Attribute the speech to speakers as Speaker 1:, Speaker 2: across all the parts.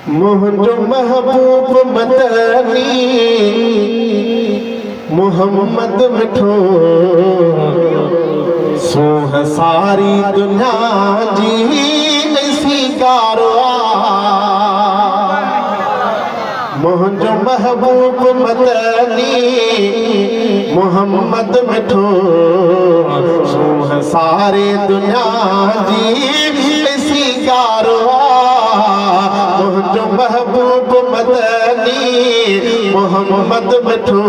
Speaker 1: मुंहिंजो महबूब मदनी मोहम्मद मिठो सोह सारी दुनिया जी ऐसी कारवा। मुंहिंजो महबूब मदनी मोहम्मद मिठो सोह सारी दुनिया जी ऐसी कारवा। मुंहिंजो महबूब मदनी मोहम्मद मिठो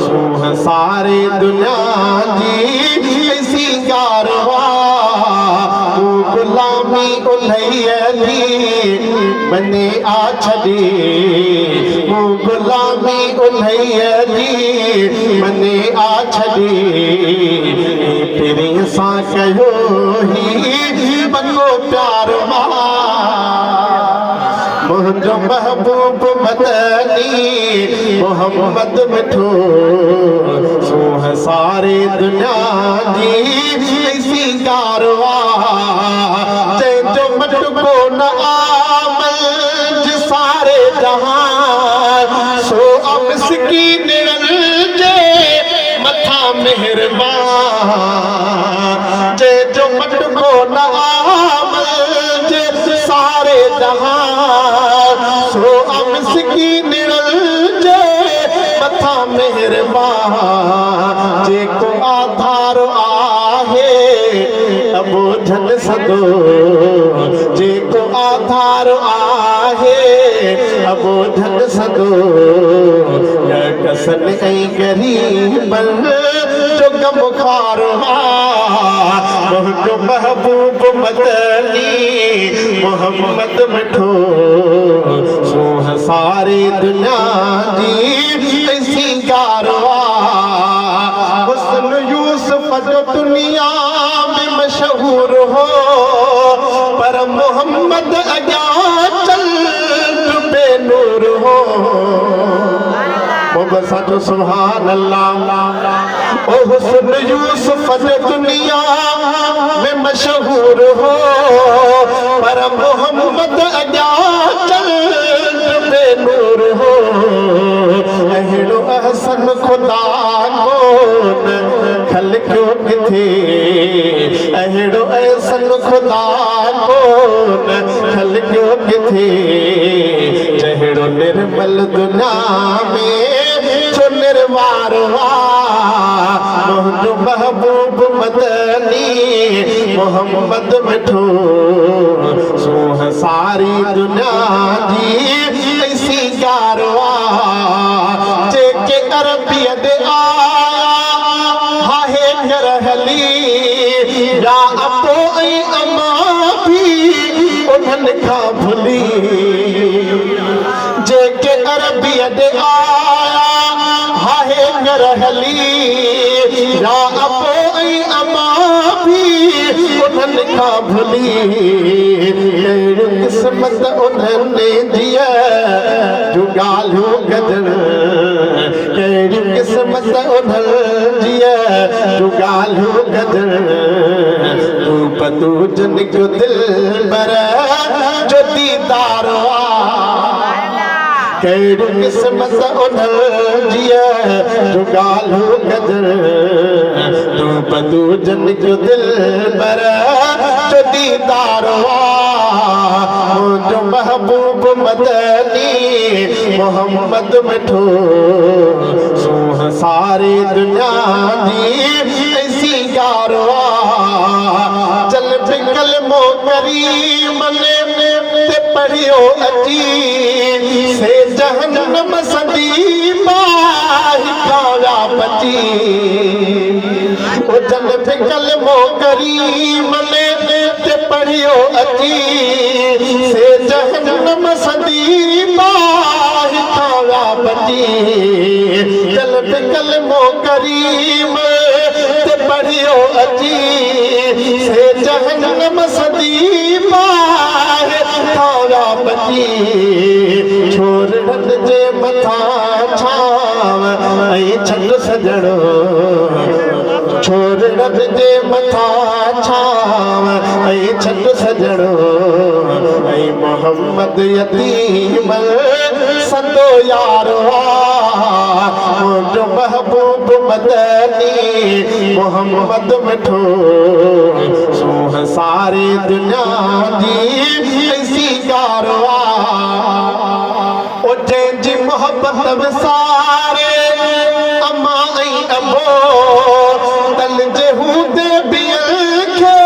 Speaker 1: सोह सारी दुनिया जी ऐसी कारवा। गुलामी उल्हैली मने आ छॾे गुलामी उल्हैली मने आ छॾे तेरे सां कयो ही बंगो प्यार मां। मुंहिंजो महबूब मदनी मोहम्मद मिठो सोह सारी दुनिया जी ऐसी कारवा। जंहिंजो मटको न आमल सारे जहान सो अब मिस्कीन जे मथा मेहरबान। जंहिंजो मटको न आमल सारे जहान सो अब मिस्कीन जे मथा मेहरबान। जेको आधार आहे अबोझन सदो जेको आधार आहे अबोझन सदो कसन ऐं गरीबन जो गमखार। मुंहिंजो महबूब मदनी मोहम्मद मिठो सोह सारी दुनिया जी ऐसी कारवा। हुस्न यूसुफ जो दुनिया में मशहूर हो पर मोहम्मद अॻियां चल बेनूर हो। साजो सुभान अल्लाह। ओ हुस्न यूसुफ जो दुनिया में मशहूर हो पर मोहम्मद अॻियां चल बेनूर हो। अहिड़ो अहसन खुदा कोन ख़लक़ियो किथे अहिड़ो अहसन खुदा कोन ख़लक़ियो किथे जहिड़ो निर्मल दुनिया में छो निर्वार। मुंहिंजो महबूब मदनी मोहम्मद मिठो सोह सारी दुनिया जी ऐसी कारवा। जेके अरबीअ दे आया हाहे करहली या अबो ऐं अमा बि उन्हनि खां भुली। जेके अरबीअ दे आया हाहे करहली या अबो ऐं अमा बि उन्हनि खां भुली। कहिड़ी क़िस्मत उन्हनि दिया जो ॻाल्हियूं गदड़ कहिड़ी क़िस्मत उन्हनि दिया जो ॻाल्हियूं गदड़। तू पतू जन जो दिलबर जो दीदार। कहिड़ी क़िस्मत उन्हनि दिया जो ॻाल्हियूं गदड़। तू पतू जन जो दिलबर जो दीदार। मुंहिंजो महबूब मदनी मोहम्मद मिठो सोह सारी दुनिया जी ऐसी कारवा। चल पिकल मो करीम ने ते पढ़ियो अची से जहन्नम सदी बाहि खाया बची। ओ चल पिकल मो करीम ने ते पढ़ियो अची से जहन्नम सदी बाहि खाया बची। चल पिकल मो करीम ते पढ़ियो अची से जहन्नम सदी बाहि खाया बची। छोरनि जे मथा छाव ऐं छॾ सजणो छोरनि जे मथा छाव ऐं छॾ सजणो ऐ मोहम्मद यतीम संदो यारो मुंहिंजो महबूब मदनी मोहम्मद मिठो सोह सारी दुनिया जी ऐसी कारवा ओ जंहिंजी मोहब्बत विसारे अम्मा ऐं अबो तल जे हूंदे बियनि खे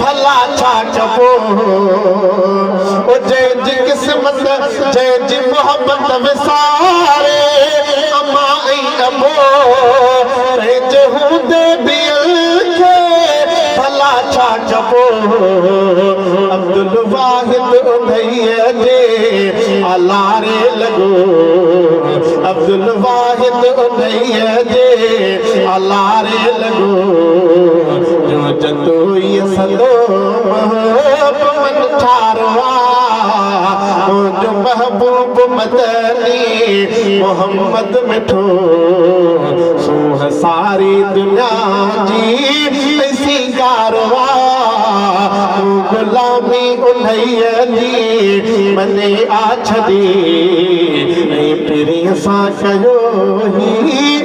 Speaker 1: भला छा चबो ओ जंहिंजी क़िस्मत जंहिंजी मोहब्बत विसारे अम्मा ऐं अबो तंहिंजे हूंदे बियनि खे भला छा चबो अब्दुल वाहिद उन्हीअ जे आलारे लॻो अब्दुल वाहिद उन्हीअ जे आलारे लॻो जो जतोई सदो मन ठारो मुंहिंजो महबूब मदनी मोहम्मद मिठो सोह सारी दुनिया जी ऐसी कारवा गुलामी उन्हीअ जी मने आ छॾी ऐं पिरीअ सां कयो ही